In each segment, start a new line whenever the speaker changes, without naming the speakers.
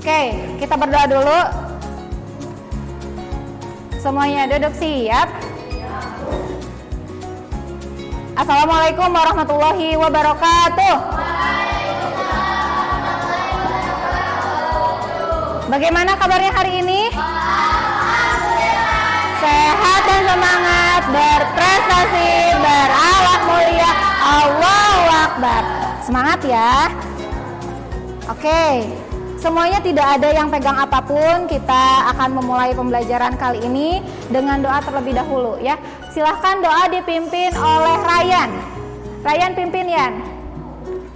Oke, kita berdoa dulu. Semuanya duduk siap. Assalamualaikum warahmatullahi wabarakatuh. Bagaimana kabarnya hari ini? Sehat dan semangat, berprestasi, berakhlak mulia. Allahu Akbar. Semangat ya. Oke, semuanya tidak ada yang pegang apapun. Kita akan memulai pembelajaran kali ini dengan doa terlebih dahulu ya. Silahkan doa dipimpin oleh Ryan. Ryan pimpin Yan.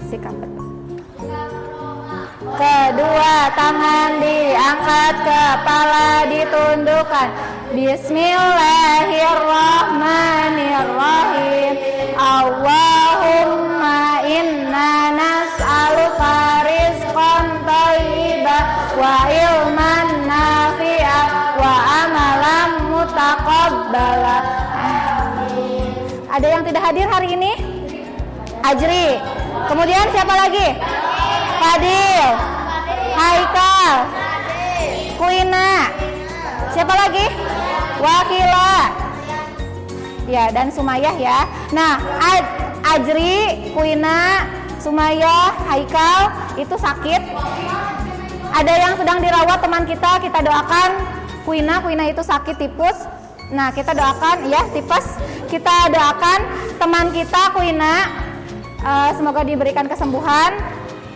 Sikap betul. Kedua tangan diangkat, kepala ditundukkan. Bismillahirrahmanirrahim. Allahumma inna nas'aluka rizqan thayyiban wa ilman nafi'an wa amalan mutaqabbala. Amin. Ada yang tidak hadir hari ini? Ajri. Kemudian siapa lagi? Fadil, Haikal, Kuina, siapa lagi? Wakila, ya dan Sumayyah ya. Nah, Ajri, Kuina, Sumayyah, Haikal itu sakit. Ada yang sedang dirawat teman kita doakan. Kuina itu sakit tipes. Nah, kita doakan ya tipes. Kita doakan teman kita Kuina, semoga diberikan kesembuhan,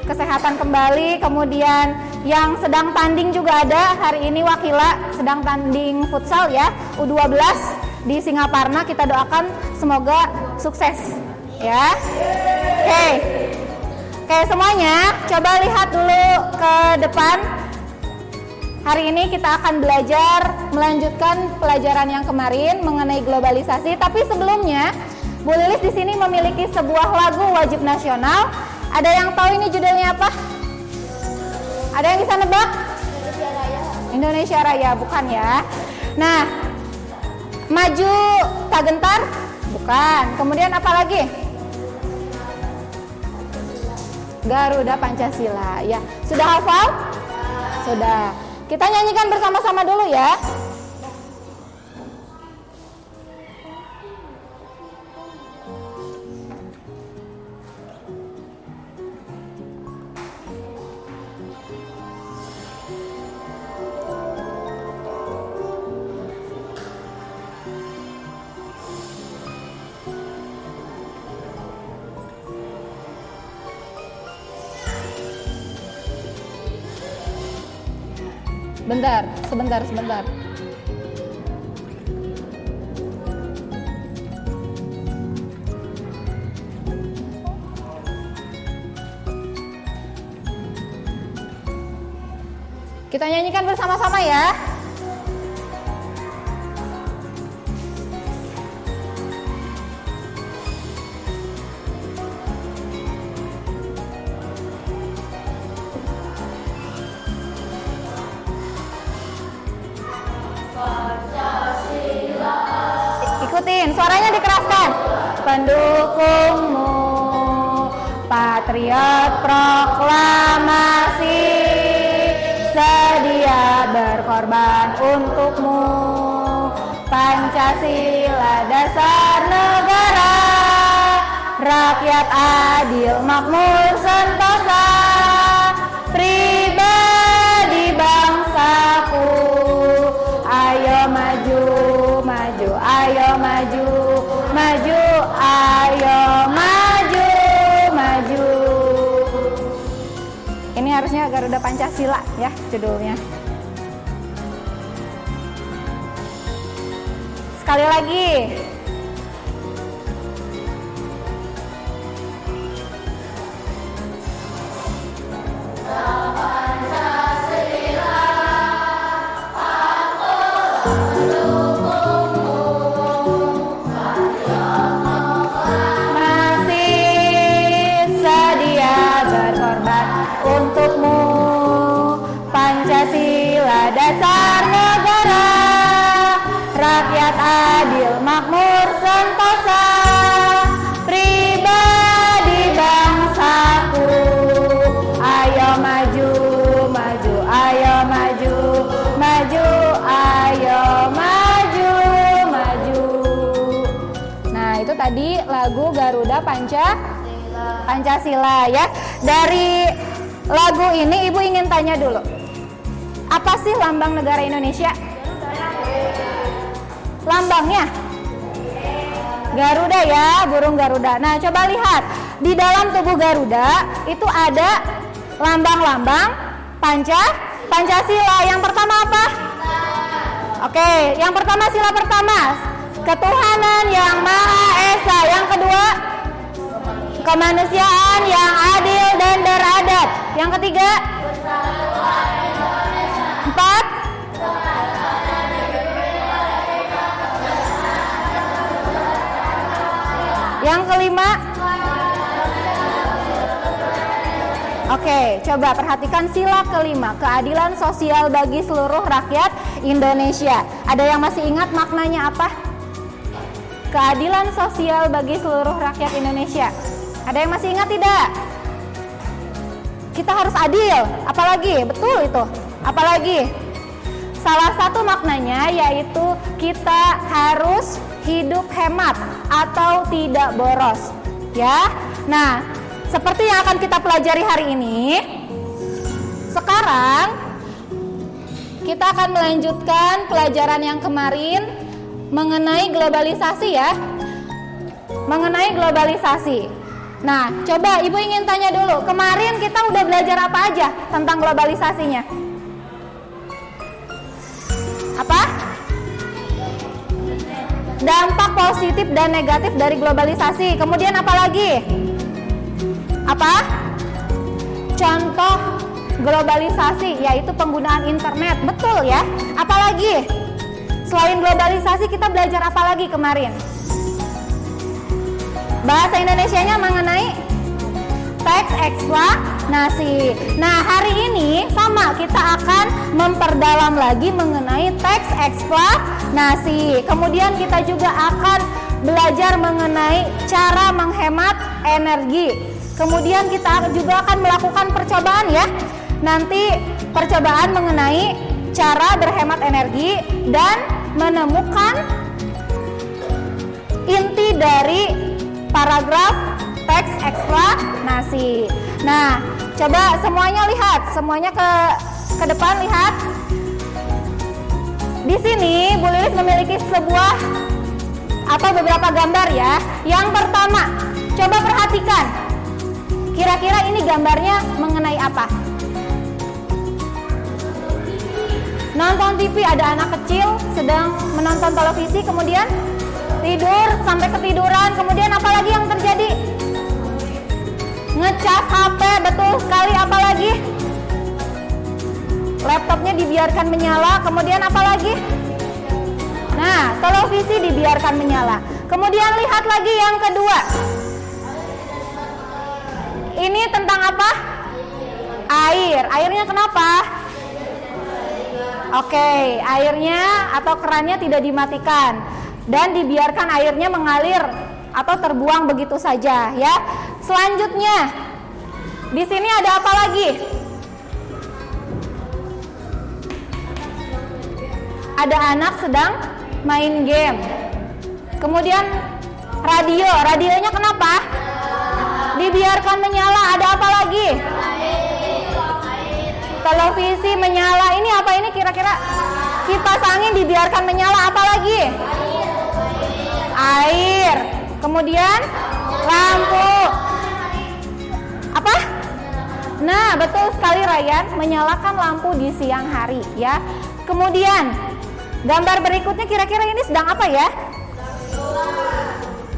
kesehatan kembali. Kemudian yang sedang tanding juga ada hari ini, Wakila sedang tanding futsal ya, U12 di Singaparna. Kita doakan semoga sukses ya. Oke, semuanya coba lihat dulu ke depan. Hari ini kita akan belajar melanjutkan pelajaran yang kemarin mengenai globalisasi. Tapi sebelumnya, Bu Lilis di sini memiliki sebuah lagu wajib nasional. Ada yang tahu ini judulnya apa? Ada yang bisa nebak? Indonesia Raya, bukan ya? Nah, Maju Tak Gentar? Bukan. Kemudian apa lagi? Garuda Pancasila. Ya, sudah hafal? Sudah. Kita nyanyikan bersama-sama dulu ya. Sebentar. Kita nyanyikan bersama-sama ya. Ikutin, suaranya dikeraskan. Pendukungmu, patriot proklamasi, sedia berkorban untukmu. Pancasila dasar negara, rakyat adil makmur sentosa, pribadi bangsaku. Ayo maju, ayo maju, ayo maju. Ini harusnya Garuda Pancasila ya judulnya. Sekali lagi. Untukmu, Pancasila dasar negara, rakyat adil makmur sentosa, pribadi bangsaku. Ayo maju, juga Pancasila ya. Dari lagu ini Ibu ingin tanya dulu. Apa sih lambang negara Indonesia? Lambangnya? Garuda ya, burung Garuda. Nah, coba lihat. Di dalam tubuh Garuda itu ada lambang-lambang Pancasila. Yang pertama apa? Oke, yang pertama sila pertama. Ketuhanan yang Maha Esa. Yang kedua, kemanusiaan yang adil dan beradab. Yang ketiga, empat, yang kelima. Oke, coba perhatikan sila kelima, keadilan sosial bagi seluruh rakyat Indonesia. Ada yang masih ingat maknanya apa? Keadilan sosial bagi seluruh rakyat Indonesia. Ada yang masih ingat tidak? Kita harus adil, apalagi? Betul itu. Apalagi? Salah satu maknanya yaitu kita harus hidup hemat atau tidak boros. Ya. Nah, seperti yang akan kita pelajari hari ini, sekarang kita akan melanjutkan pelajaran yang kemarin mengenai globalisasi ya. Mengenai globalisasi. Nah, coba Ibu ingin tanya dulu, kemarin kita udah belajar apa aja tentang globalisasinya? Apa? Dampak positif dan negatif dari globalisasi. Kemudian apa lagi? Apa? Contoh globalisasi yaitu penggunaan internet. Betul ya? Apalagi? Selain globalisasi kita belajar apa lagi kemarin? Bahasa Indonesianya mengenai teks eksplanasi. Nah, hari ini sama kita akan memperdalam lagi mengenai teks eksplanasi. Kemudian kita juga akan belajar mengenai cara menghemat energi. Kemudian kita juga akan melakukan percobaan ya. Nanti percobaan mengenai cara berhemat energi dan menemukan inti dari paragraf teks eksplanasi. Nah, coba semuanya lihat, semuanya ke depan lihat. Di sini Bu Lilis memiliki sebuah atau beberapa gambar ya. Yang pertama, coba perhatikan. Kira-kira ini gambarnya mengenai apa? Nonton TV, ada anak kecil sedang menonton televisi, kemudian tidur sampai ketiduran, kemudian apa lagi yang terjadi? Ngecas HP, betul sekali. Apa lagi? Laptopnya dibiarkan menyala, kemudian apa lagi? Nah, televisi dibiarkan menyala. Kemudian lihat lagi yang kedua. Ini tentang apa? Air. Airnya kenapa? Oke, airnya atau kerannya tidak dimatikan dan dibiarkan airnya mengalir atau terbuang begitu saja ya. Selanjutnya, di sini ada apa lagi? Ada anak sedang main game. Kemudian radionya kenapa? Dibiarkan menyala. Ada apa lagi? Televisi menyala. Ini apa ini kira-kira? Kipas angin dibiarkan menyala. Apa lagi? Air. Kemudian lampu. Apa? Nah, betul sekali Ryan, menyalakan lampu di siang hari ya. Kemudian gambar berikutnya kira-kira ini sedang apa ya?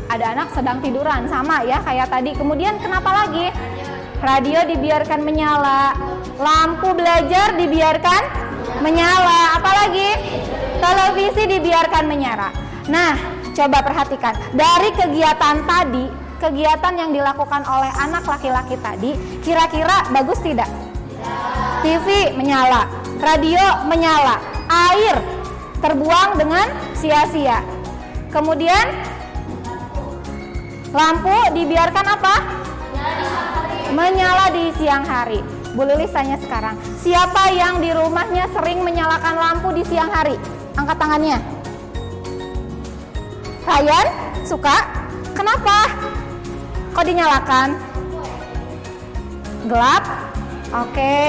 Ada anak sedang tiduran, sama ya kayak tadi. Kemudian kenapa lagi? Radio dibiarkan menyala, lampu belajar dibiarkan menyala, apalagi? Televisi dibiarkan menyala. Nah, coba perhatikan dari kegiatan tadi, kegiatan yang dilakukan oleh anak laki-laki tadi, kira-kira bagus tidak? TV menyala, radio menyala, air terbuang dengan sia-sia. Kemudian lampu dibiarkan apa? Menyala di siang hari. Bu Lilis tanya sekarang, siapa yang di rumahnya sering menyalakan lampu di siang hari? Angkat tangannya. Ryan, suka? Kenapa? Kok dinyalakan? Gelap? Oke.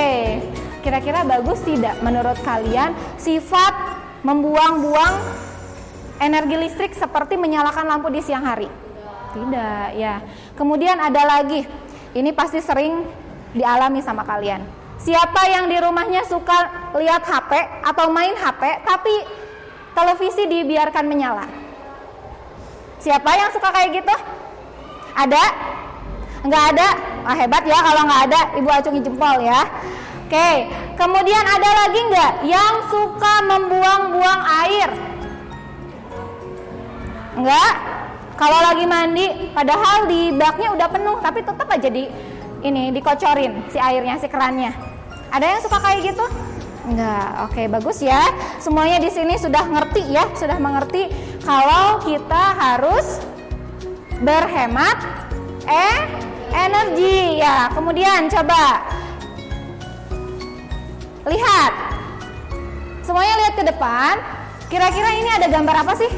Kira-kira bagus tidak menurut kalian sifat membuang-buang energi listrik seperti menyalakan lampu di siang hari? Tidak, ya. Kemudian ada lagi. Ini pasti sering dialami sama kalian. Siapa yang di rumahnya suka lihat HP atau main HP tapi televisi dibiarkan menyala? Siapa yang suka kayak gitu? Ada? Enggak ada? Ah, hebat ya kalau nggak ada, Ibu acungi jempol ya. Oke, kemudian ada lagi nggak yang suka membuang-buang air? Enggak? Kalau lagi mandi, padahal di baknya udah penuh, tapi tetap aja dikocorin si airnya, si kerannya. Ada yang suka kayak gitu? Enggak. Oke, bagus ya. Semuanya di sini sudah ngerti ya, sudah mengerti kalau kita harus berhemat energi ya. Kemudian coba lihat. Semuanya lihat ke depan. Kira-kira ini ada gambar apa sih?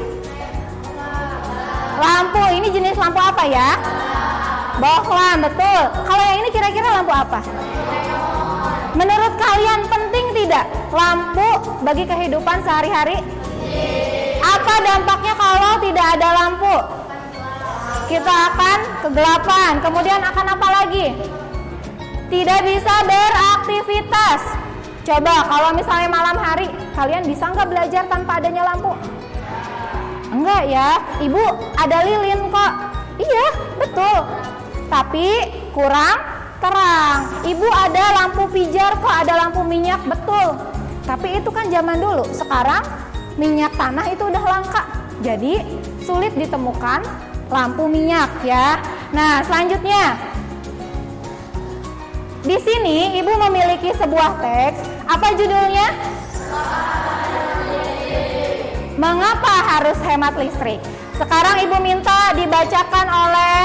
Lampu. Ini jenis lampu apa ya? Bohlam, betul. Kalau yang ini kira-kira lampu apa? Menurut kalian penting tidak lampu bagi kehidupan sehari-hari? Apa dampaknya kalau tidak ada lampu? Kita akan kegelapan. Kemudian akan apa lagi? Tidak bisa beraktivitas. Coba kalau misalnya malam hari, kalian bisa nggak belajar tanpa adanya lampu? Enggak ya, Ibu ada lilin kok. Iya, betul. Tapi kurang terang. Ibu ada lampu pijar kok, ada lampu minyak, betul. Tapi itu kan zaman dulu. Sekarang minyak tanah itu udah langka. Jadi sulit ditemukan lampu minyak ya. Nah, selanjutnya. Di sini Ibu memiliki sebuah teks. Apa judulnya? Mengapa harus hemat listrik? Sekarang Ibu minta dibacakan oleh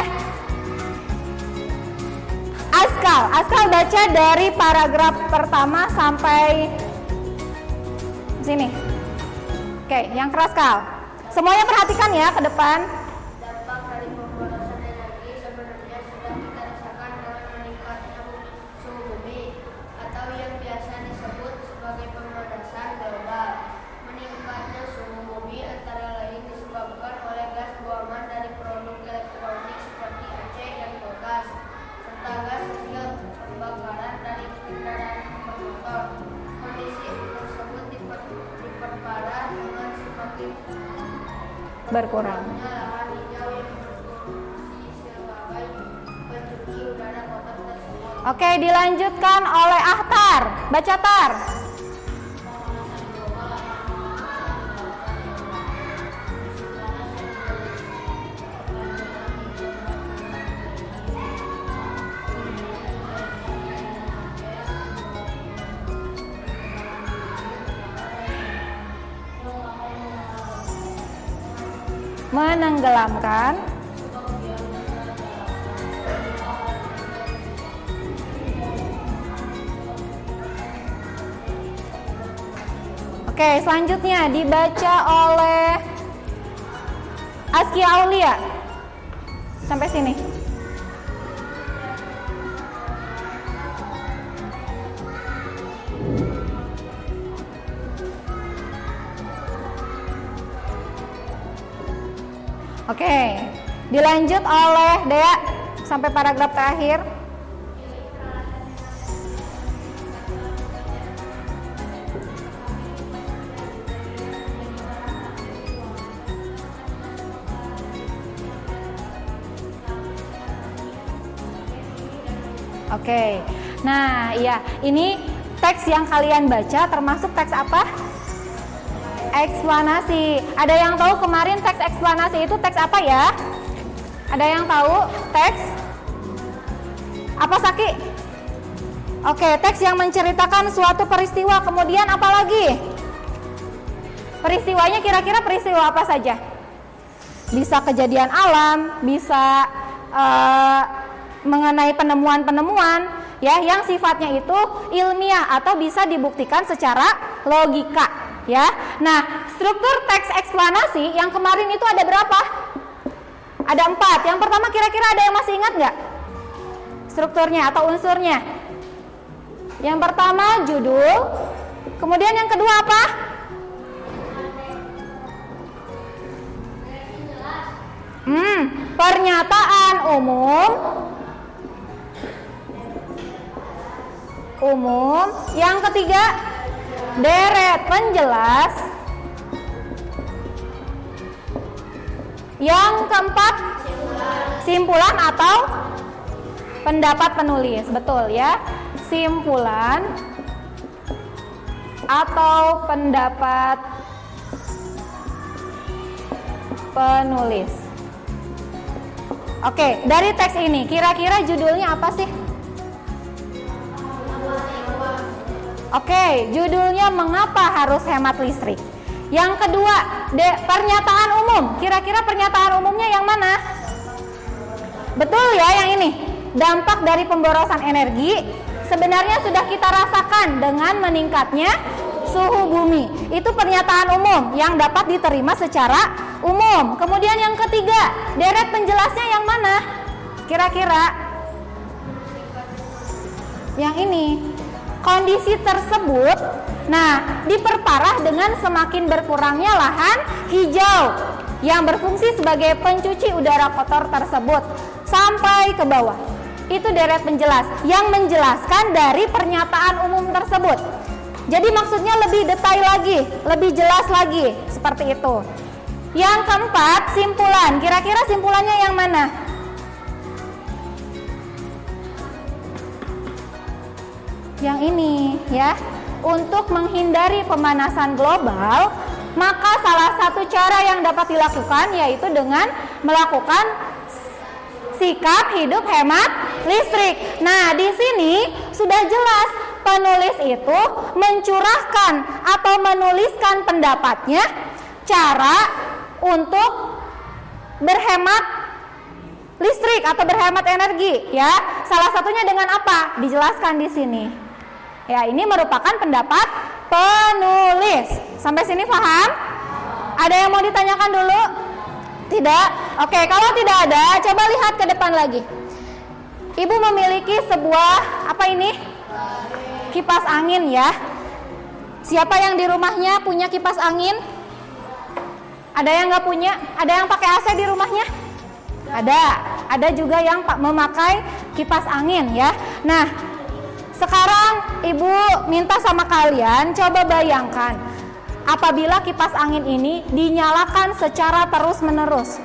Askal. Askal baca dari paragraf pertama sampai sini. Oke, yang keras Kal. Semuanya perhatikan ya ke depan.
Dampak dari pemborosan energi sebenarnya sudah kita rasakan dengan meningkatnya suhu bumi atau yang biasa disebut sebagai pemanasan global. Meningkatnya suhu bumi antara lain disebabkan oleh gas buangan dari produk elektronik seperti AC dan kulkas, serta gas hasil pembakaran dari kendaraan bermotor. Kondisi tersebut diperparah dengan semakin
Berkurang.
lahan hijau yang berfungsi sebagai pencuci udara kota tersebut.
Oke, dilanjutkan oleh Ahtar. Baca Tar. Menenggelamkan. Oke, selanjutnya dibaca oleh Askia Aulia. Sampai sini. Oke, dilanjut oleh Dea sampai paragraf terakhir. Oke, nah iya, ini teks yang kalian baca termasuk teks apa? Eksplanasi. Ada yang tahu kemarin teks eksplanasi itu teks apa ya? Ada yang tahu teks apa, Saki? Oke, teks yang menceritakan suatu peristiwa. Kemudian apa lagi? Peristiwanya kira-kira peristiwa apa saja? Bisa kejadian alam, bisa mengenai penemuan-penemuan ya yang sifatnya itu ilmiah atau bisa dibuktikan secara logika. Ya, nah struktur teks eksplanasi yang kemarin itu ada berapa? Ada 4. Yang pertama kira-kira ada yang masih ingat nggak? Strukturnya atau unsurnya. Yang pertama judul. Kemudian yang kedua apa? Pernyataan umum. Yang ketiga deret penjelas. Yang keempat simpulan atau pendapat penulis. Betul ya, simpulan atau pendapat penulis. Oke, dari teks ini kira-kira judulnya apa sih? Oke, judulnya mengapa harus hemat listrik. Yang kedua, pernyataan umum. Kira-kira pernyataan umumnya yang mana? Betul ya, yang ini. Dampak dari pemborosan energi sebenarnya sudah kita rasakan dengan meningkatnya suhu bumi. Itu pernyataan umum yang dapat diterima secara umum. Kemudian yang ketiga, deret penjelasnya yang mana? Kira-kira yang ini. Kondisi tersebut diperparah dengan semakin berkurangnya lahan hijau yang berfungsi sebagai pencuci udara kotor tersebut sampai ke bawah. Itu deret penjelas yang menjelaskan dari pernyataan umum tersebut. Jadi maksudnya lebih detail lagi, lebih jelas lagi, seperti itu. Yang keempat, simpulan. Kira-kira simpulannya yang mana? Yang ini ya. Untuk menghindari pemanasan global, maka salah satu cara yang dapat dilakukan yaitu dengan melakukan sikap hidup hemat listrik. Nah, di sini sudah jelas penulis itu mencurahkan atau menuliskan pendapatnya cara untuk berhemat listrik atau berhemat energi ya. Salah satunya dengan apa? Dijelaskan di sini. Ya, ini merupakan pendapat penulis. Sampai sini paham? Ada yang mau ditanyakan dulu? Tidak? Oke, kalau tidak ada, coba lihat ke depan lagi. Ibu memiliki sebuah apa ini? Kipas angin ya. Siapa yang di rumahnya punya kipas angin? Ada yang nggak punya? Ada yang pakai AC di rumahnya? Ada juga yang memakai kipas angin ya. Nah, sekarang ibu minta sama kalian coba bayangkan apabila kipas angin ini dinyalakan secara terus-menerus.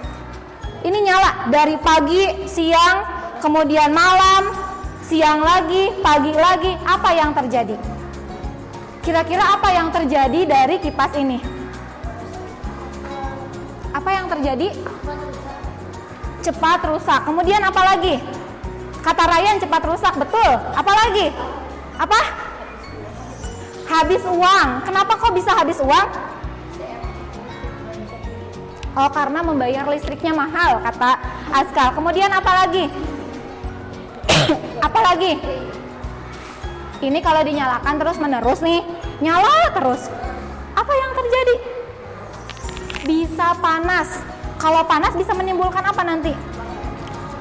Ini nyala dari pagi, siang, kemudian malam, siang lagi, pagi lagi. Apa yang terjadi? Kira-kira apa yang terjadi dari kipas ini? Apa yang terjadi? Cepat rusak. Kemudian apa lagi? Kata Ryan cepat rusak, betul. Apa lagi? Apa? Habis uang. Kenapa kok bisa habis uang? Oh, karena membayar listriknya mahal, kata Askal. Kemudian apa lagi? Apa lagi? Ini kalau dinyalakan terus menerus nih, nyala terus. Apa yang terjadi? Bisa panas. Kalau panas bisa menimbulkan apa nanti?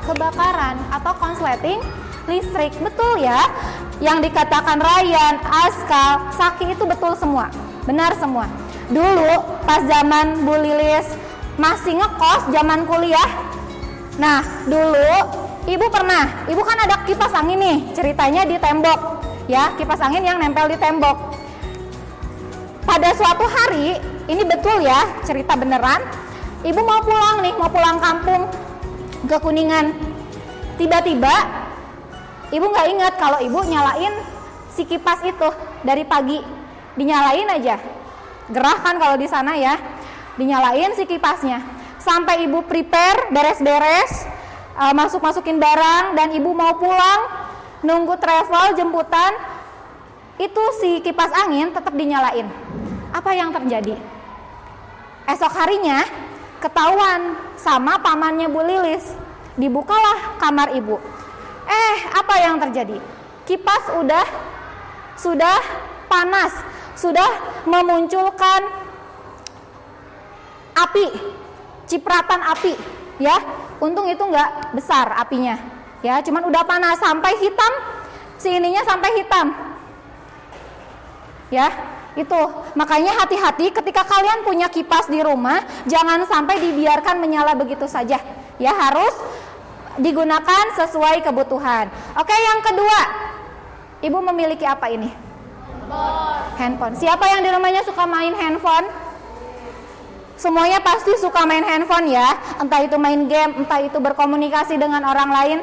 Kebakaran atau konsleting listrik. Betul ya, yang dikatakan Ryan, Askal, Saki itu betul semua, benar semua. Dulu pas zaman Bu Lilis masih ngekos zaman kuliah, nah dulu ibu kan ada kipas angin nih, ceritanya di tembok ya, kipas angin yang nempel di tembok. Pada suatu hari, ini betul ya, cerita beneran, ibu mau pulang nih, mau pulang kampung ke Kuningan. Tiba-tiba ibu nggak ingat kalau ibu nyalain si kipas itu dari pagi, dinyalain aja, gerah kan kalau di sana ya, dinyalain si kipasnya sampai ibu prepare, beres-beres, masuk-masukin barang dan ibu mau pulang, nunggu travel jemputan, itu si kipas angin tetap dinyalain. Apa yang terjadi? Esok harinya ketahuan sama pamannya Bu Lilis, dibukalah kamar ibu. Apa yang terjadi? Kipas sudah panas, sudah memunculkan api, cipratan api ya. untung itu nggak besar apinya, ya, cuman udah panas sampai hitam, si ininya sampai hitam, ya. Itu makanya hati-hati ketika kalian punya kipas di rumah, jangan sampai dibiarkan menyala begitu saja, ya, harus digunakan sesuai kebutuhan. Oke, yang kedua, ibu memiliki apa ini? Handphone. Siapa yang di rumahnya suka main handphone? Semuanya pasti suka main handphone, ya, entah itu main game, entah itu berkomunikasi dengan orang lain.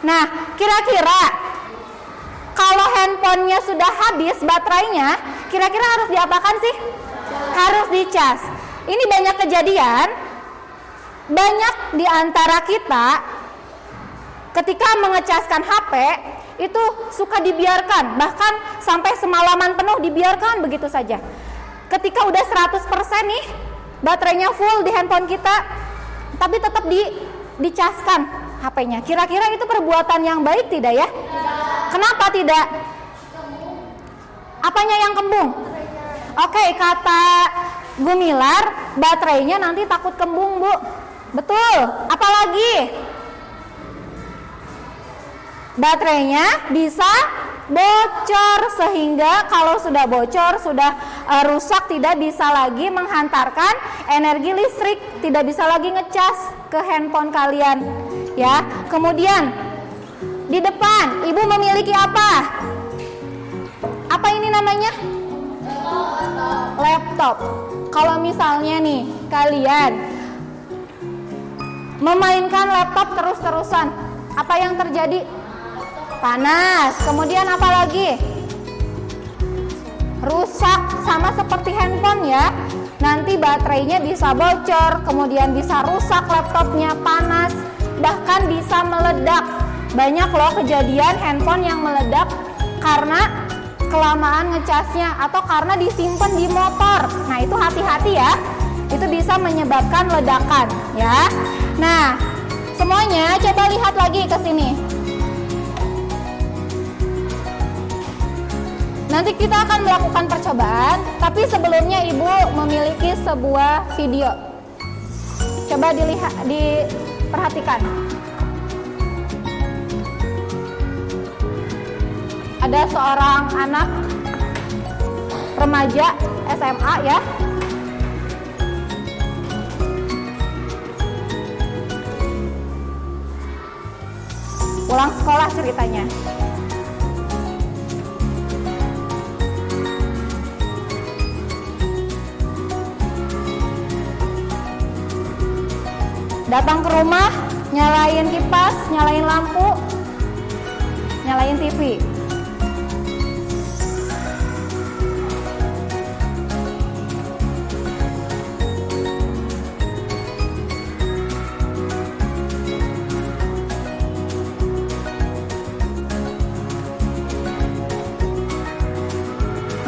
Nah, kira-kira kalau handphonenya sudah habis baterainya, kira-kira harus diapakan sih? Harus dicas. Ini banyak kejadian, banyak di antara kita ketika mengecaskan HP itu suka dibiarkan, bahkan sampai semalaman penuh dibiarkan begitu saja. Ketika udah 100% nih, baterainya full di handphone kita, tapi tetap dicaskan HP-nya. Kira-kira itu perbuatan yang baik tidak ya? Kenapa tidak? Apanya yang kembung? Oke, kata Gumilar, baterainya nanti takut kembung, Bu. Betul. Apalagi? Baterainya bisa bocor, sehingga kalau sudah bocor, sudah rusak, tidak bisa lagi menghantarkan energi listrik, tidak bisa lagi ngecas ke handphone kalian, ya. Kemudian di depan ibu memiliki apa? Apa ini namanya? Laptop. Kalau misalnya nih kalian memainkan laptop terus-terusan, apa yang terjadi? Panas. Kemudian apa lagi? Rusak, sama seperti handphone, ya. Nanti baterainya bisa bocor, kemudian bisa rusak laptopnya, panas, bahkan bisa meledak. Banyak loh kejadian handphone yang meledak karena kelamaan ngecasnya atau karena disimpan di motor. Nah, itu hati-hati ya. Itu bisa menyebabkan ledakan, ya. Nah, semuanya coba lihat lagi ke sini. Nanti kita akan melakukan percobaan, tapi sebelumnya Ibu memiliki sebuah video. Coba dilihat, diperhatikan. Ada seorang anak remaja SMA, ya. Pulang sekolah ceritanya. Datang ke rumah, nyalain kipas, nyalain lampu, nyalain TV.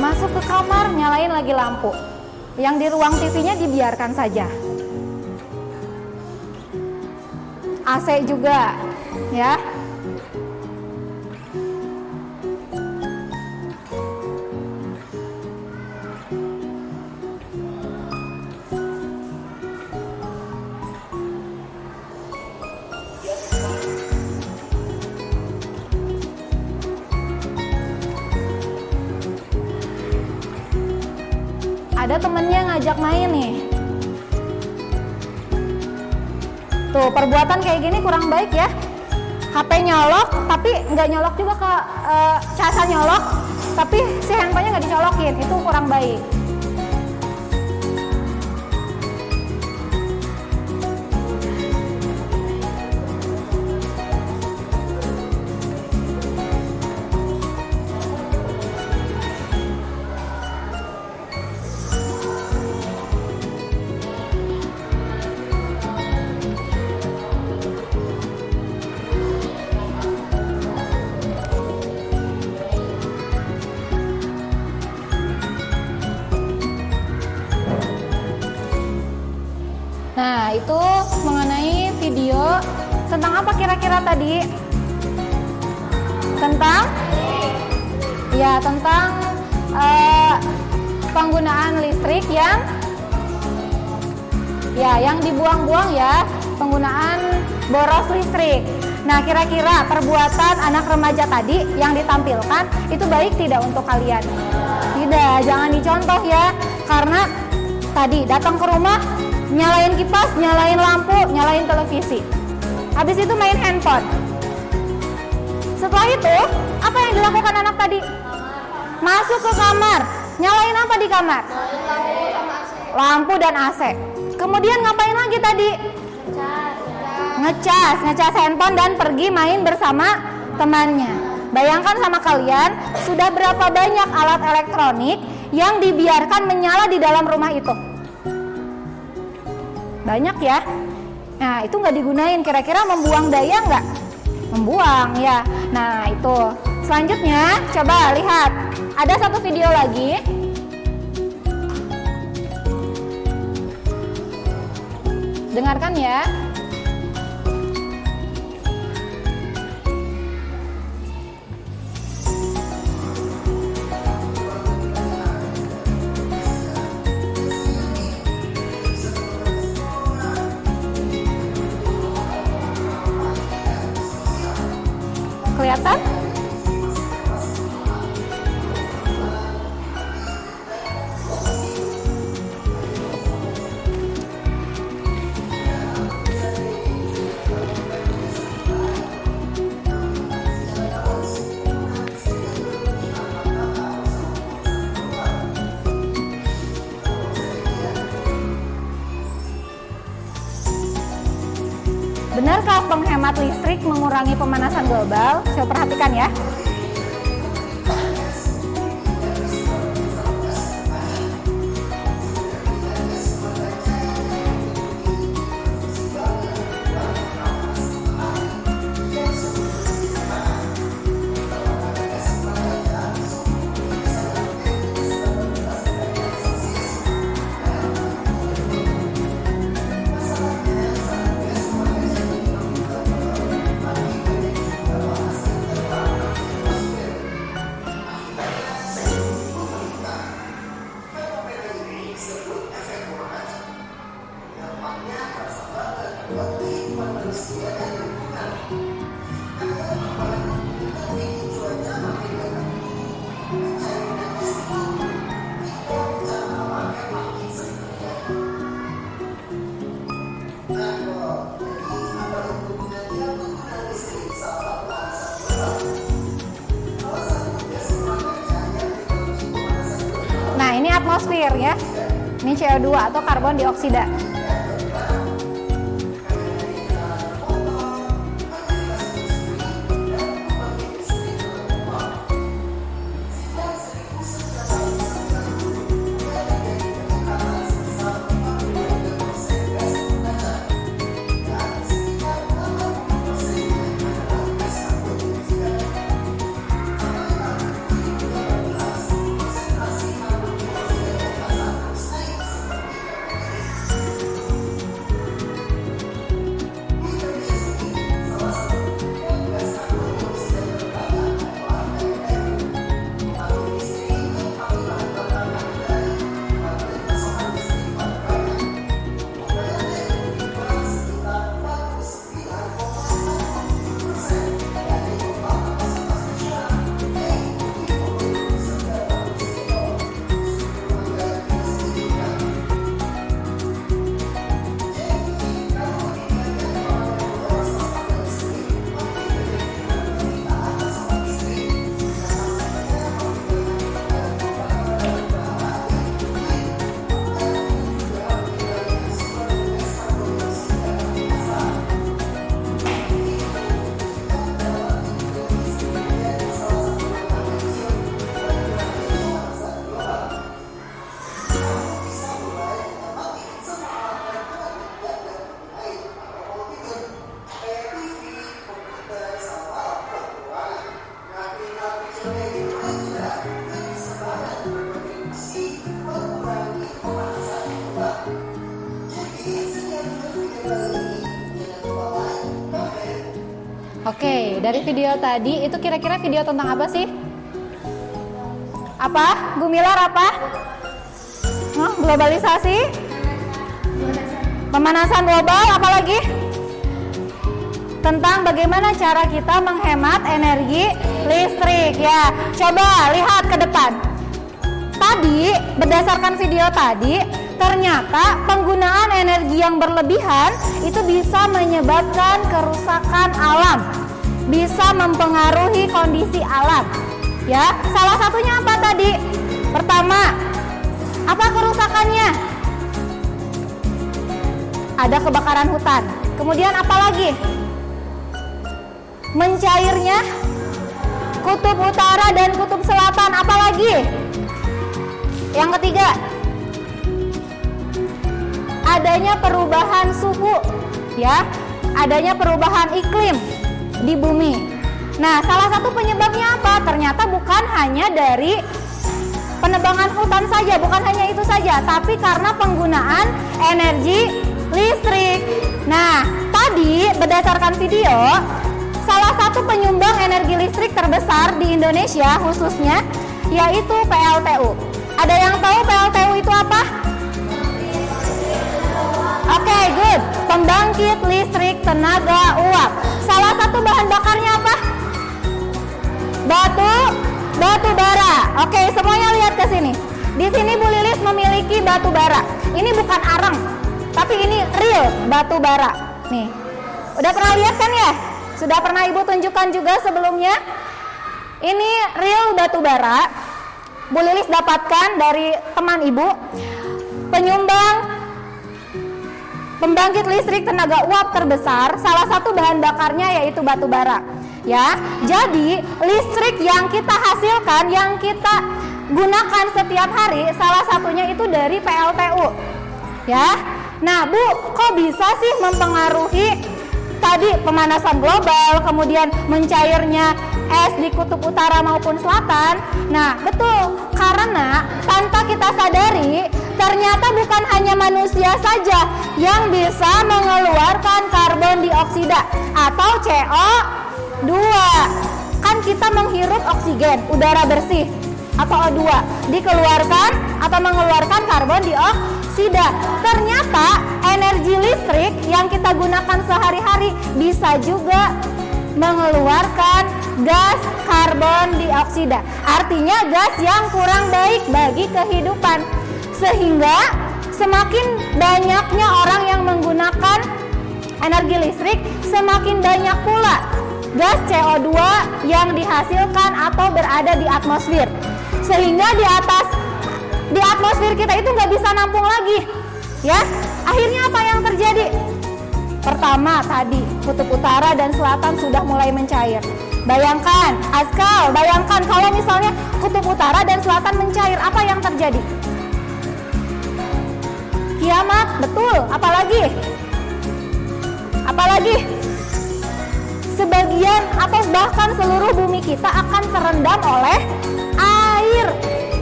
Masuk ke kamar, nyalain lagi lampu. Yang di ruang TV-nya dibiarkan saja. AC juga, ya. Ada temennya ngajak main nih. Tuh, perbuatan kayak gini kurang baik ya. HP nyolok, tapi nggak nyolok juga ke casa nyolok, tapi si handphonenya nggak dicolokin. Itu kurang baik. Nah, itu mengenai video tentang apa kira-kira tadi? Tentang? Ya, tentang penggunaan listrik yang dibuang-buang ya. penggunaan boros listrik. Nah, kira-kira perbuatan anak remaja tadi yang ditampilkan itu baik tidak untuk kalian? Tidak, jangan dicontoh ya. Karena tadi datang ke rumah, nyalain kipas, nyalain lampu, nyalain televisi. Habis itu main handphone. Setelah itu, apa yang dilakukan anak tadi? Masuk ke kamar. Nyalain apa di kamar? Lampu dan AC. Kemudian ngapain lagi tadi? Ngecas handphone dan pergi main bersama temannya. Bayangkan sama kalian, sudah berapa banyak alat elektronik yang dibiarkan menyala di dalam rumah itu? Banyak ya. Nah, itu nggak digunain, kira-kira membuang daya nggak? Membuang ya. Nah, itu. Selanjutnya, coba lihat. Ada satu video lagi. Dengarkan ya. Kelihatan? Benarkah penghemat listrik mengurangi pemanasan global? Coba perhatikan ya. Nah, ini atmosfer ya. Ini CO2 atau karbon dioksida. Oke, dari video tadi itu kira-kira video tentang apa sih? Apa? Gumilar apa? Globalisasi? Pemanasan global, apa lagi? tentang bagaimana cara kita menghemat energi listrik ya. Coba lihat ke depan. Tadi berdasarkan video tadi, ternyata penggunaan energi yang berlebihan itu bisa menyebabkan kerusakan alam, bisa mempengaruhi kondisi alam. Ya, salah satunya apa tadi? Pertama, apa kerusakannya? Ada kebakaran hutan. Kemudian apa lagi? Mencairnya kutub utara dan kutub selatan. Apa lagi? Yang ketiga, adanya perubahan suhu, ya, adanya perubahan iklim di bumi. Nah, salah satu penyebabnya apa? Ternyata bukan hanya dari penebangan hutan saja, bukan hanya itu saja, tapi karena penggunaan energi listrik. Nah, tadi berdasarkan video, salah satu penyumbang energi listrik terbesar di Indonesia khususnya yaitu PLTU. Ada yang tahu PLTU itu apa? Oke, good. Pembangkit listrik tenaga uap. Salah satu bahan bakarnya apa? Batu bara. Oke, semuanya lihat ke sini. Di sini Bu Lilis memiliki batu bara. Ini bukan arang, tapi ini real batu bara. Nih, udah pernah lihat kan ya? Sudah pernah Ibu tunjukkan juga sebelumnya. Ini real batu bara. Bu Lilis dapatkan dari teman Ibu. Penyumbang pembangkit listrik tenaga uap terbesar, salah satu bahan bakarnya yaitu batu bara. Ya, jadi listrik yang kita hasilkan, yang kita gunakan setiap hari, salah satunya itu dari PLTU. Ya, nah Bu, kok bisa sih mempengaruhi tadi pemanasan global, kemudian mencairnya es di kutub utara maupun selatan? Nah, betul, karena tanpa kita sadari, ternyata bukan hanya manusia saja yang bisa mengeluarkan karbon dioksida atau CO2. Kan kita menghirup oksigen, udara bersih atau O2, dikeluarkan atau mengeluarkan karbon dioksida. Ternyata energi listrik yang kita gunakan sehari-hari bisa juga mengeluarkan gas karbon dioksida. Artinya gas yang kurang baik bagi kehidupan. Sehingga semakin banyaknya orang yang menggunakan energi listrik, semakin banyak pula gas CO2 yang dihasilkan atau berada di atmosfer. Sehingga di atmosfer kita itu nggak bisa nampung lagi. Ya, akhirnya apa yang terjadi? Pertama tadi, kutub utara dan selatan sudah mulai mencair. Bayangkan, Askal, bayangkan kalau misalnya kutub utara dan selatan mencair, apa yang terjadi? Kiamat, betul. Apalagi? Sebagian atau bahkan seluruh bumi kita akan terendam oleh air.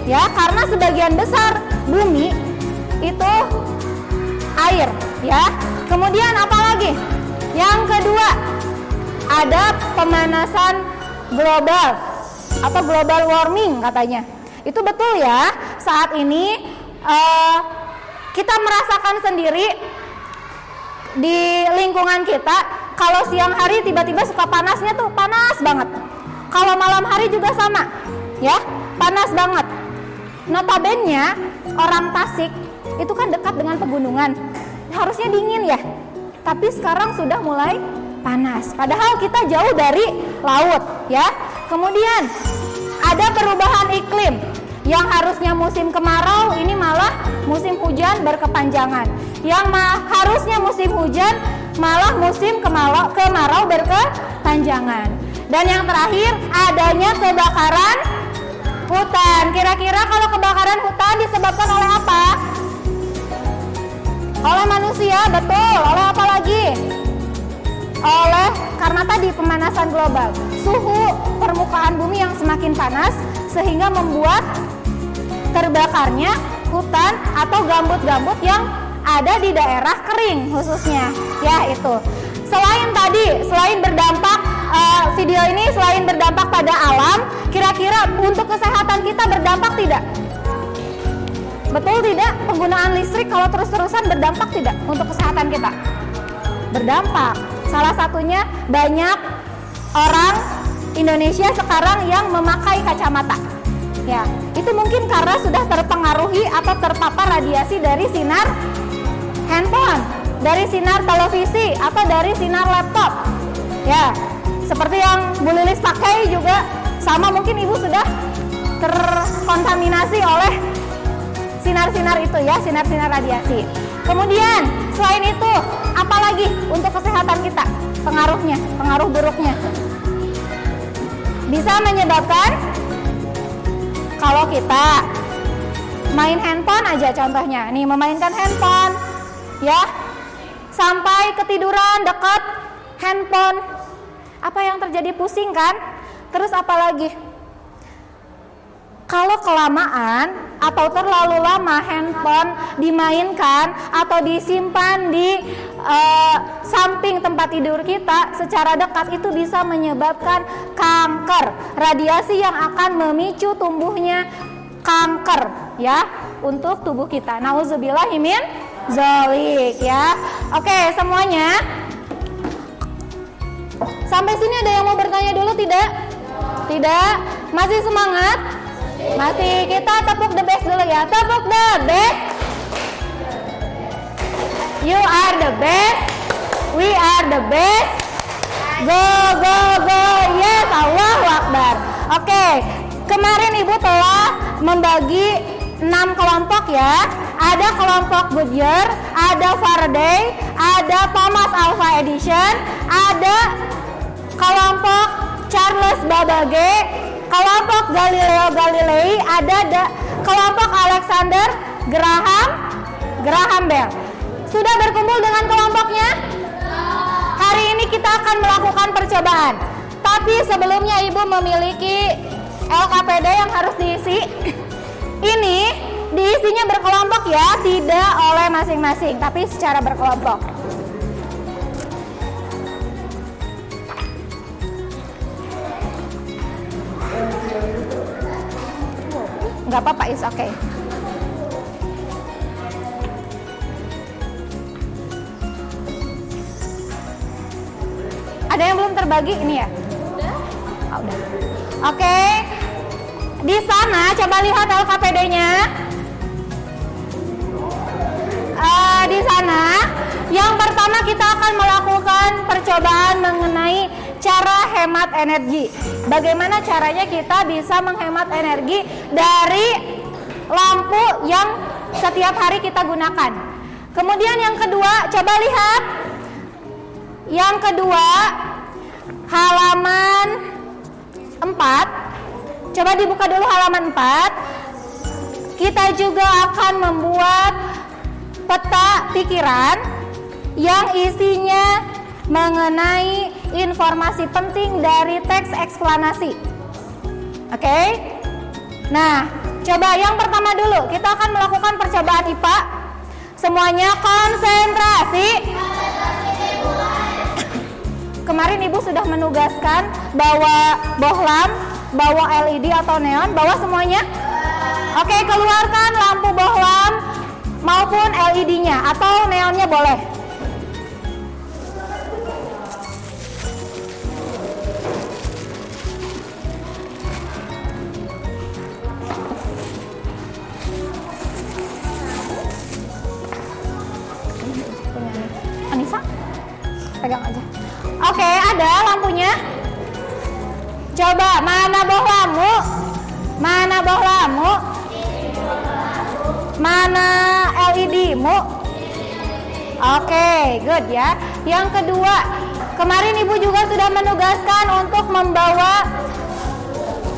Ya, karena sebagian besar bumi itu air, ya. Kemudian apa lagi? Yang kedua, ada pemanasan global atau global warming katanya. Itu betul ya. Saat ini kita merasakan sendiri di lingkungan kita. Kalau siang hari tiba-tiba suka panasnya tuh panas banget. Kalau malam hari juga sama, ya, panas banget. Notabene orang Tasik itu kan dekat dengan pegunungan, harusnya dingin ya, tapi sekarang sudah mulai panas. Padahal kita jauh dari laut, ya. Kemudian ada perubahan iklim, yang harusnya musim kemarau ini malah musim hujan berkepanjangan. Yang harusnya musim hujan malah musim kemarau berkepanjangan. Dan yang terakhir, adanya kebakaran hutan. Kira-kira kalau kebakaran hutan disebabkan oleh apa? Oleh manusia, betul. Oleh apa lagi? Karena tadi pemanasan global. Suhu permukaan bumi yang semakin panas sehingga membuat terbakarnya hutan atau gambut-gambut yang ada di daerah kering khususnya. Ya, itu. Selain berdampak, video ini selain berdampak pada alam, kira-kira untuk kesehatan kita berdampak tidak? Betul tidak? Penggunaan listrik kalau terus-terusan berdampak tidak untuk kesehatan kita? Berdampak. Salah satunya banyak orang Indonesia sekarang yang memakai kacamata. Ya, itu mungkin karena sudah terpengaruhi atau terpapar radiasi dari sinar handphone, dari sinar televisi atau dari sinar laptop. Ya, seperti yang Bu Lilis pakai juga sama, mungkin Ibu sudah terkontaminasi oleh sinar-sinar itu ya, sinar-sinar radiasi. Kemudian selain itu, apalagi untuk kesehatan kita pengaruhnya, pengaruh buruknya? Bisa menyebabkan kalau kita main handphone aja contohnya, nih memainkan handphone ya, sampai ketiduran dekat handphone, apa yang terjadi? Pusing kan? Terus apalagi? Kalau kelamaan atau terlalu lama handphone dimainkan atau disimpan di samping tempat tidur kita secara dekat, itu bisa menyebabkan kanker. Radiasi yang akan memicu tumbuhnya kanker ya untuk tubuh kita. Nauzubillahi min dzalik ya. Oke, semuanya. Sampai sini ada yang mau bertanya dulu tidak? Tidak? Masih semangat? Masih. Kita tepuk the best dulu ya. Tepuk the best. You are the best. We are the best. Go, go, go. Yes, Allahu Akbar. Oke, kemarin Ibu telah membagi 6 kelompok ya. Ada kelompok Goodyear, ada Faraday, ada Thomas Alva Edison, ada kelompok Charles Babbage, kelompok Galileo Galilei, ada kelompok Alexander Graham Bell. Sudah berkumpul dengan kelompoknya? Hari ini kita akan melakukan percobaan. Tapi sebelumnya Ibu memiliki LKPD yang harus diisi. Ini diisinya berkelompok ya, tidak oleh masing-masing, tapi secara berkelompok. Nggak apa-apa, is okay. Ada yang belum terbagi ini ya? Udah. Oh, udah. Oke. Di sana coba lihat LKPD-nya. Di sana yang pertama kita akan melakukan percobaan mengenai cara hemat energi. Bagaimana caranya kita bisa menghemat energi dari lampu yang setiap hari kita gunakan. Kemudian yang kedua, coba lihat. Yang kedua, halaman 4. Coba dibuka dulu halaman 4. Kita juga akan membuat peta pikiran yang isinya mengenai informasi penting dari teks eksplanasi. Oke? Nah, coba yang pertama dulu, kita akan melakukan percobaan IPA. Semuanya konsentrasi. Kemarin Ibu sudah menugaskan bawa bohlam, bawa LED atau neon, bawa semuanya? Oke, keluarkan lampu bohlam maupun LED-nya atau neonnya boleh. Anissa, pegang aja. Oke, ada lampunya. Coba, mana bohlammu? Mana bohlammu? Mana LED-mu? Oke, good ya. Yang kedua, kemarin Ibu juga sudah menugaskan untuk membawa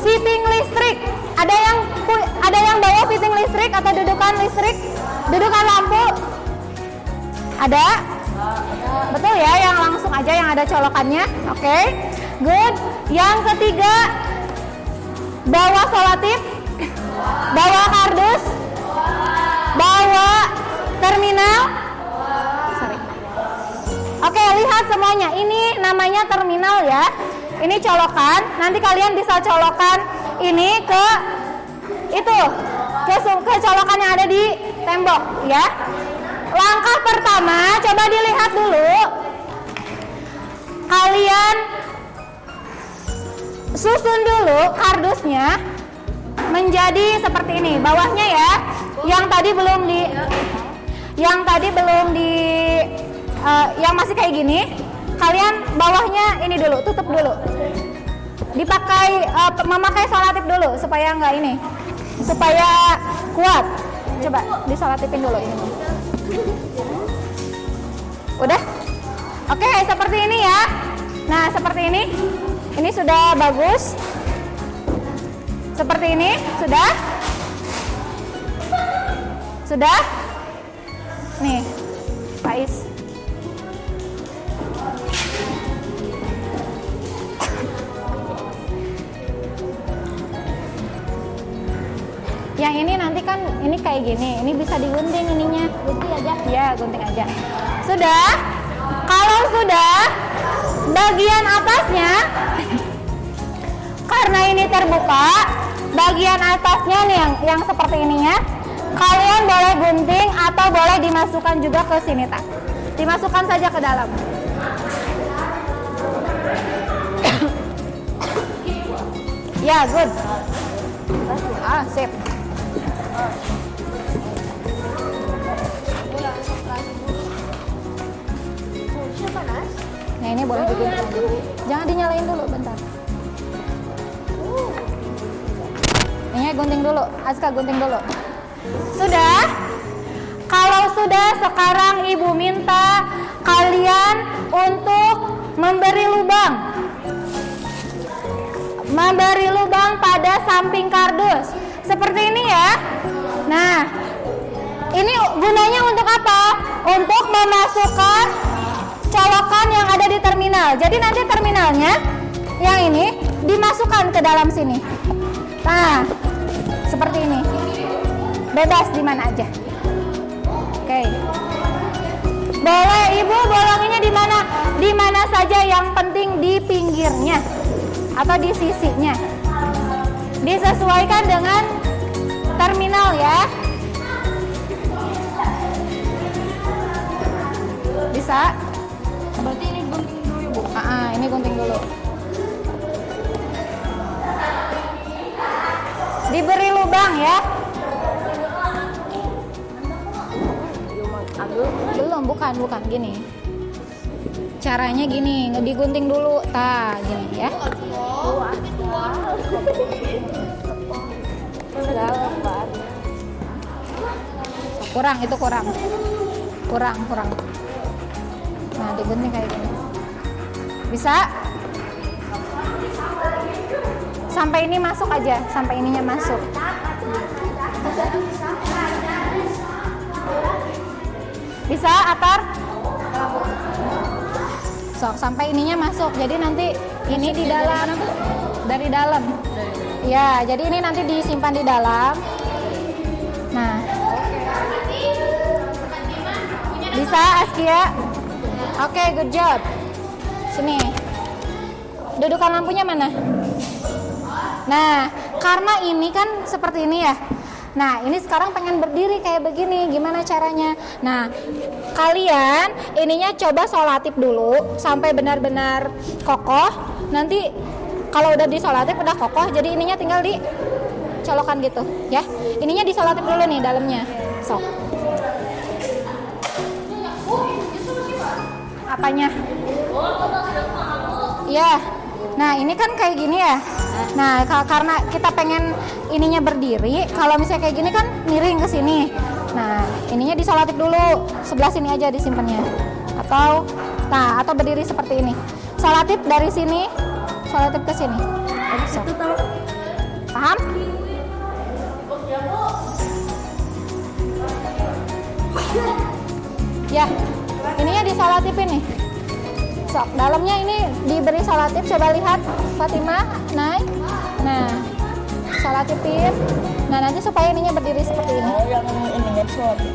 fitting listrik. Ada yang bawa fitting listrik atau dudukan listrik? Dudukan lampu? Ada? Betul ya, yang langsung aja yang ada colokannya. Oke, good. Yang ketiga, bawa solatif, bawa kardus, bawa terminal. Sorry. Oke, lihat semuanya. Ini namanya terminal ya. Ini colokan. Nanti kalian bisa colokan ini ke itu, ke colokan yang ada di tembok ya. Langkah pertama, coba dilihat dulu. kalian susun dulu kardusnya menjadi seperti ini. Bawahnya ya, yang tadi belum yang masih kayak gini, kalian bawahnya ini dulu, tutup dulu. Dipakai memakai solatip dulu supaya nggak ini, supaya kuat. Coba disolatipin dulu ini. Udah? Oke, seperti ini ya. Nah, seperti ini. Ini sudah bagus. Seperti ini, sudah? Sudah? Nih, Faiz. Yang ini nanti kan ini kayak gini, ini bisa digunting ininya. Gunting aja? Ya, gunting aja. Sudah? Kalau sudah, bagian atasnya, karena ini terbuka, bagian atasnya nih yang seperti ininya, kalian boleh gunting atau boleh dimasukkan juga ke sini, tak? Dimasukkan saja ke dalam. Ya, good. Sip. Nah, ini boleh digunting. Jangan dinyalain dulu, bentar. Ini gunting dulu, Aska gunting dulu. Sudah? Kalau sudah, sekarang Ibu minta kalian untuk memberi lubang. Memberi lubang pada samping kardus. Seperti ini ya. Nah, ini gunanya untuk apa? Untuk memasukkan colokan yang ada di terminal. Jadi nanti terminalnya yang ini dimasukkan ke dalam sini. Nah, seperti ini. Bebas di mana aja. Oke. Boleh Ibu bolonginnya di mana? Di mana saja, yang penting di pinggirnya atau di sisinya. Disesuaikan dengan terminal ya. Bisa? Berarti ini gunting dulu ya, Bu? Ini gunting dulu. Diberi lubang ya. Belum, bukan gini. Caranya gini, digunting dulu, gini ya. Kurang, itu kurang. Nah, digunting kayak gini. Bisa? Sampai ini masuk aja, sampai ininya masuk. Bisa, Atar? Sok, sampai ininya masuk. Jadi nanti ini di dalam, dari dalam. Ya, jadi ini nanti disimpan di dalam. Nah, bisa, Askia? Oke, good job. Sini. Dudukan lampunya mana? Nah, karena ini kan seperti ini ya. Nah, ini sekarang pengen berdiri kayak begini. Gimana caranya? Nah, kalian ininya coba solatip dulu sampai benar-benar kokoh. Nanti kalau udah disolatip udah kokoh, jadi ininya tinggal dicolokan gitu ya. Ininya disolatip dulu nih dalamnya. Sok. Apanya? Ya. Nah, ini kan kayak gini ya. Nah, karena kita pengen ininya berdiri, kalau misalnya kayak gini kan miring ke sini. Nah, ininya disolatip dulu, sebelah sini aja disimpannya. Atau berdiri seperti ini. Solatip dari sini, solatip ke sini. So. Paham? Ya, ininya disolatipin nih. Sok, dalamnya ini diberi solatip. Coba lihat, Fatimah, naik. Nah, solatipin. Nah, nanti supaya ininya berdiri seperti ini.
Oh, yang ininya solatip.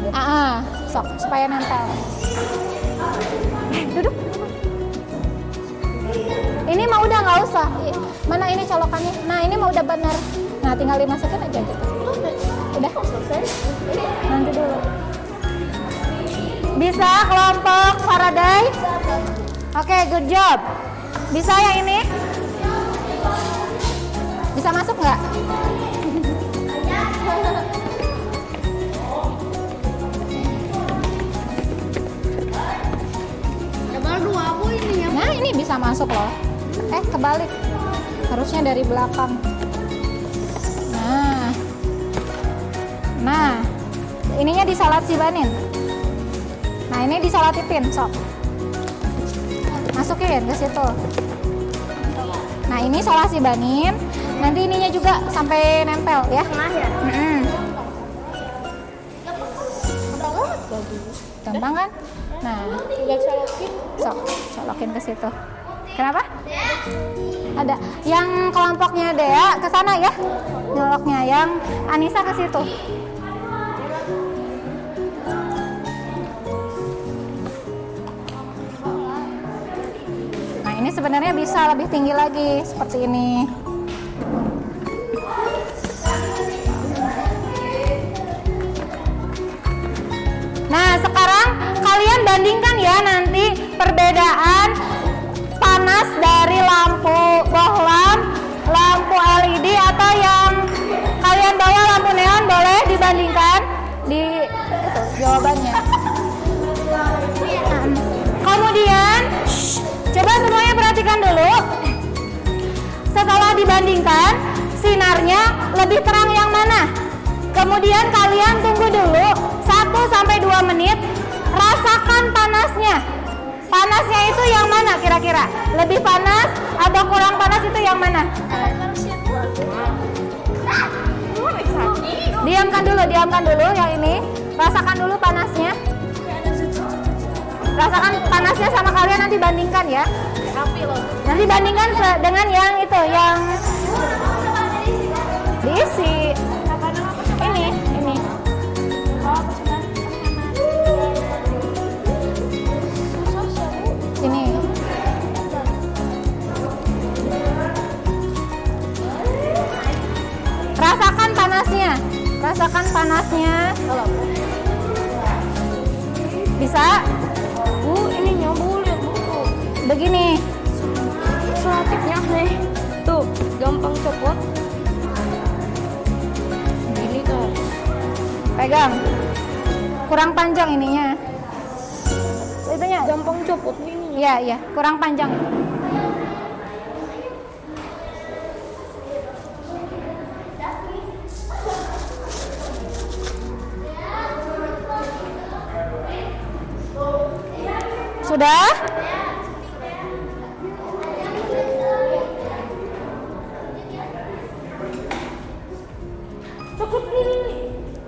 Sok, supaya nempel. Duduk. Ini mah udah nggak usah. Mana ini colokannya? Nah, ini mah udah benar. Nah, tinggal dimasukin aja gitu. Udah selesai. Nanti dulu. Bisa kelompok Faraday? Oke, good job. Bisa yang ini? Bisa masuk nggak? Nah, ini bisa masuk loh. Kebalik. Harusnya dari belakang. Nah, ininya disalat sibanin. Nah, ini disalatipin, sok. Masukin ke situ. Nah, ini salah sibanin. Nanti ininya juga sampai nempel ya. Gampang kan? Nah, sok, colokin ke situ. Kenapa? Ada yang kelompoknya Dea ke sana ya, nyoloknya. Yang Anissa ke situ. Nah, ini sebenarnya bisa lebih tinggi lagi seperti ini. Nah, sekarang kalian bandingkan ya nanti perbedaan panas dari lampu bohlam, lampu LED atau yang kalian bawa lampu neon, boleh dibandingkan di itu jawabannya. Kemudian coba semuanya perhatikan dulu. Setelah dibandingkan, sinarnya lebih terang yang mana? Kemudian kalian tunggu dulu 1-2 menit, rasakan panasnya. Panasnya itu yang mana kira-kira? Lebih panas atau kurang panas itu yang mana? Diamkan dulu yang ini. Rasakan dulu panasnya. Rasakan panasnya sama kalian, nanti bandingkan ya. Nanti bandingkan dengan yang itu, yang diisi. Ini. Ini. Rasakan panasnya. Bisa?
Bu, ini nyambul ya Bu.
Begini.
Selotipnya nih. Tuh, gampang copot. Gini tuh.
Pegang. Kurang panjang ininya. Itunya
Gampang copot ini.
iya, kurang panjang. Sudah?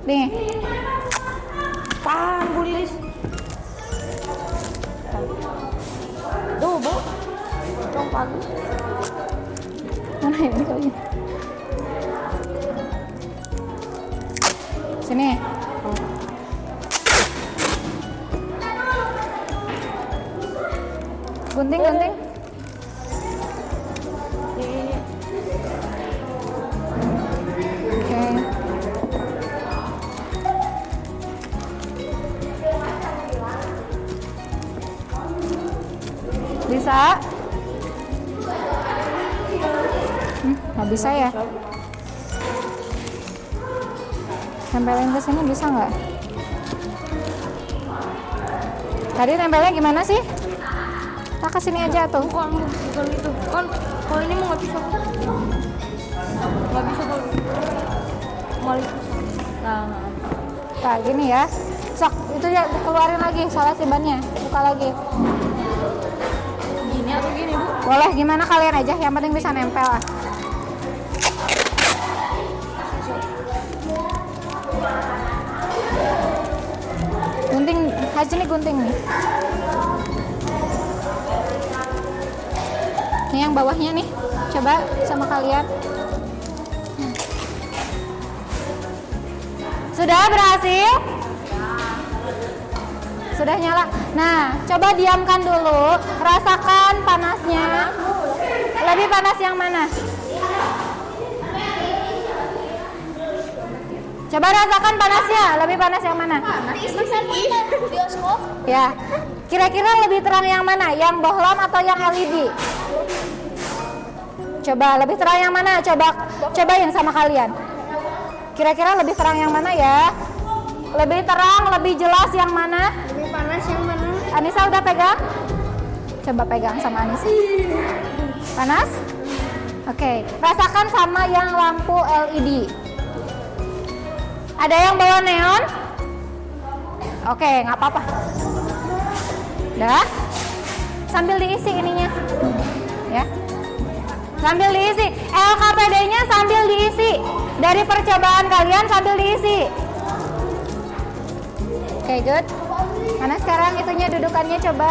Nih.
Tahan Bu Lilis. Tuh Bu. Yang bagus.
Mana ini kali? Sini. Gunting. Oke. Bisa? Nggak bisa ya? Tempelin ke sini bisa nggak? Tadi tempelnya gimana sih? Nah, ke sini aja tuh.
Bukan itu. Kan kalau ini mau nggak bisa. Nggak bisa kalau malah susah.
Nah, gini ya. Sok, itu ya keluarin lagi salah sibannya. Buka lagi.
Gini atau gini Bu?
Boleh, gimana kalian aja, yang penting bisa nempel lah. Gunting, sini gunting nih. Ini yang bawahnya nih, coba sama kalian. Sudah berhasil? Sudah nyala. Nah, coba diamkan dulu, rasakan panasnya. Lebih panas yang mana? Coba rasakan panasnya, lebih panas yang mana?
Bioskop.
Ya, kira-kira lebih terang yang mana? Yang bohlam atau yang LED? Coba lebih terang yang mana? Cobain sama kalian. Kira-kira lebih terang yang mana ya? Lebih terang, lebih jelas yang mana?
Lebih panas yang mana?
Anissa udah pegang? Coba pegang sama Anissa. Panas? Oke, rasakan sama yang lampu LED. Ada yang bawa neon? Oke, nggak apa-apa. Udah? Sambil diisi ininya. Ya. Sambil diisi. LKPD-nya sambil diisi. Dari percobaan kalian sambil diisi. Oke, good. Mana sekarang itunya dudukannya coba.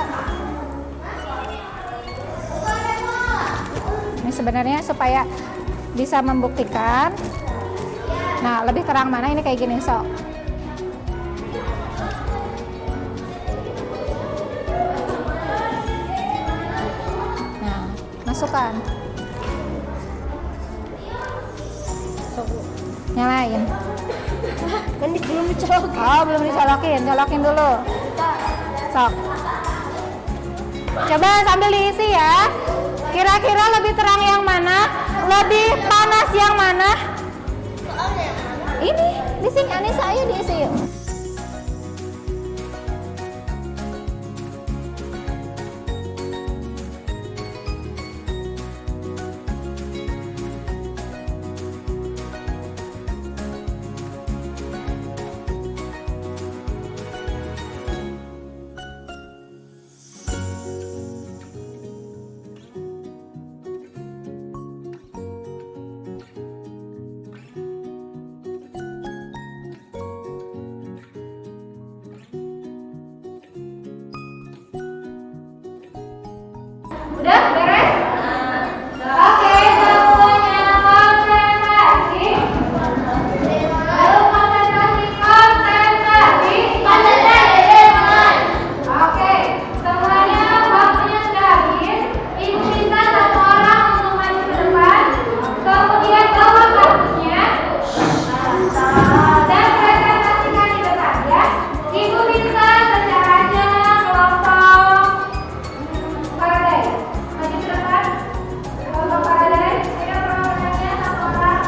Ini sebenarnya supaya bisa membuktikan. Nah, lebih terang mana ini kayak gini, sok. Nah, masukkan. Nyalain.
Kan belum dicolokin.
Oh, belum dicolokin. Colokin dulu. Sok. Coba sambil diisi ya. Kira-kira lebih terang yang mana? Lebih panas yang mana? Ini, di sini Anissa, ayo diisi yuk. Udah beres? Oke, semuanya konsentrasi. Konsentrasi. Oke, semuanya waktunya sudah habis. Ibu minta satu orang untuk maju ke depan. Kemudian bawa kartunya dan presentasikan di depan ya. Ibu minta secaranya kelompok Faraday. Maju ke depan. Kelompok Faraday. Ini perwakilannya satu orang.